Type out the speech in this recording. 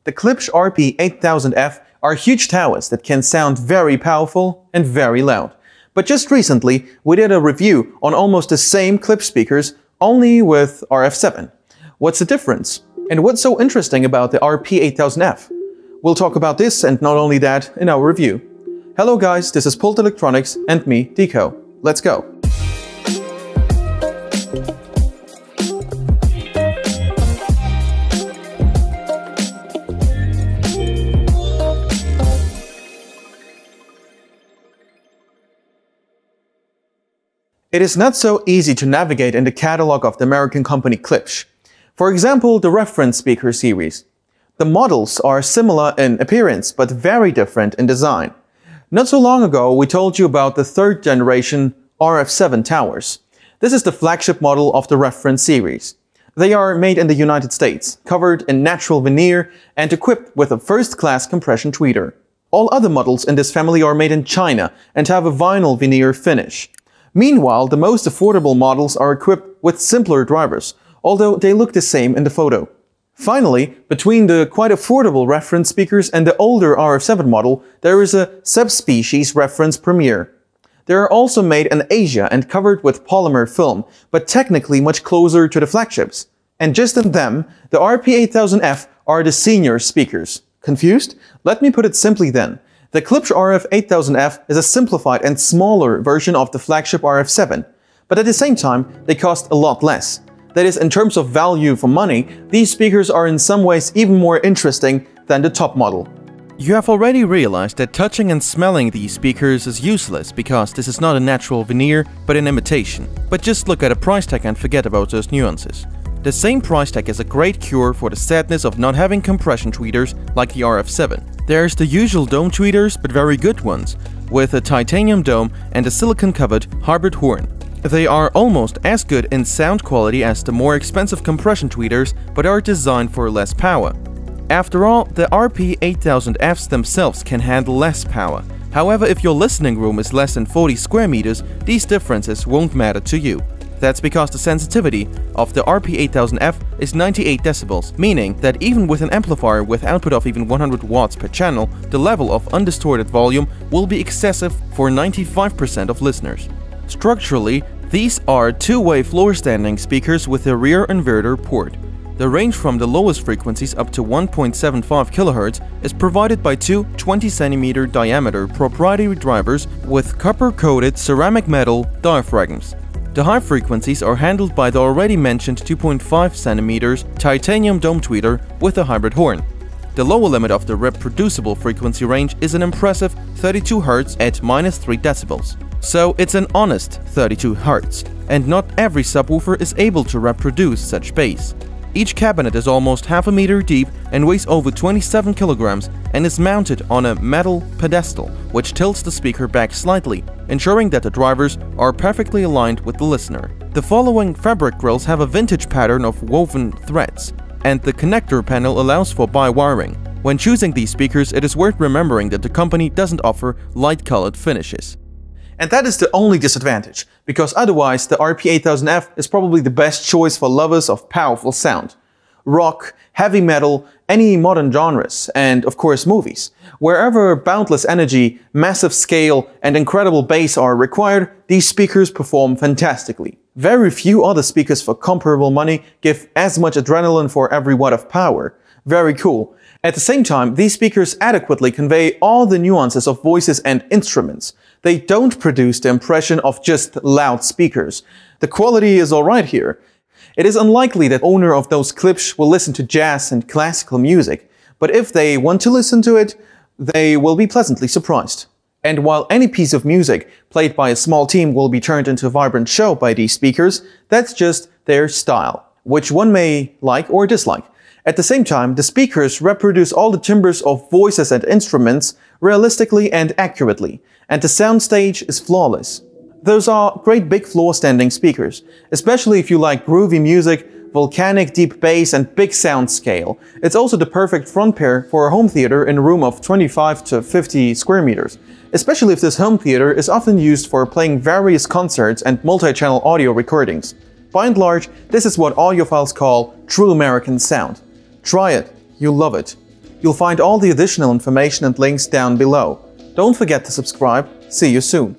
The Klipsch RP-8000F are huge towers that can sound very powerful and very loud. But just recently, we did a review on almost the same Klipsch speakers, only with RF7. What's the difference? And what's so interesting about the RP-8000F? We'll talk about this and not only that in our review. Hello guys, this is Pult Electronics and me, Deco. Let's go! It is not so easy to navigate in the catalog of the American company Klipsch. For example, the reference speaker series. The models are similar in appearance but very different in design. Not so long ago, we told you about the third generation RF7 towers. This is the flagship model of the reference series. They are made in the United States, covered in natural veneer and equipped with a first-class compression tweeter. All other models in this family are made in China and have a vinyl veneer finish. Meanwhile, the most affordable models are equipped with simpler drivers, although they look the same in the photo. Finally, between the quite affordable reference speakers and the older RF7 model, there is a subspecies reference Premier. They are also made in Asia and covered with polymer film, but technically much closer to the flagships. And just in them, the RP-8000F are the senior speakers. Confused? Let me put it simply then. The Klipsch RF-8000F is a simplified and smaller version of the flagship RF7, but at the same time, they cost a lot less. That is, in terms of value for money, these speakers are in some ways even more interesting than the top model. You have already realized that touching and smelling these speakers is useless because this is not a natural veneer, but an imitation. But just look at a price tag and forget about those nuances. The same price tag is a great cure for the sadness of not having compression tweeters like the RF7. There's the usual dome tweeters, but very good ones, with a titanium dome and a silicon-covered hybrid horn. They are almost as good in sound quality as the more expensive compression tweeters, but are designed for less power. After all, the RP-8000Fs themselves can handle less power. However, if your listening room is less than 40 square meters, these differences won't matter to you. That's because the sensitivity of the RP-8000F is 98 decibels, meaning that even with an amplifier with output of even 100 watts per channel, the level of undistorted volume will be excessive for 95% of listeners. Structurally, these are two-way floor-standing speakers with a rear inverter port. The range from the lowest frequencies up to 1.75 kHz is provided by two 20 cm diameter proprietary drivers with copper-coated ceramic metal diaphragms. The high frequencies are handled by the already mentioned 2.5 cm titanium dome tweeter with a hybrid horn. The lower limit of the reproducible frequency range is an impressive 32 Hz at -3 decibels. So it's an honest 32 Hz, and not every subwoofer is able to reproduce such bass. Each cabinet is almost half a meter deep and weighs over 27 kilograms and is mounted on a metal pedestal, which tilts the speaker back slightly, ensuring that the drivers are perfectly aligned with the listener. The following fabric grills have a vintage pattern of woven threads, and the connector panel allows for bi-wiring. When choosing these speakers, it is worth remembering that the company doesn't offer light-colored finishes. And that is the only disadvantage, because otherwise the RP-8000F is probably the best choice for lovers of powerful sound. Rock, heavy metal, any modern genres, and of course movies. Wherever boundless energy, massive scale, and incredible bass are required, these speakers perform fantastically. Very few other speakers for comparable money give as much adrenaline for every watt of power. Very cool. At the same time, these speakers adequately convey all the nuances of voices and instruments. They don't produce the impression of just loud speakers. The quality is alright here. It is unlikely that owner of those Klipsch will listen to jazz and classical music, but if they want to listen to it, they will be pleasantly surprised. And while any piece of music played by a small team will be turned into a vibrant show by these speakers, that's just their style, which one may like or dislike. At the same time, the speakers reproduce all the timbres of voices and instruments realistically and accurately, and the soundstage is flawless. Those are great big floor-standing speakers, especially if you like groovy music, volcanic deep bass and big sound scale. It's also the perfect front pair for a home theater in a room of 25 to 50 square meters, especially if this home theater is often used for playing various concerts and multi-channel audio recordings. By and large, this is what audiophiles call true American sound. Try it, you'll love it. You'll find all the additional information and links down below. Don't forget to subscribe. See you soon.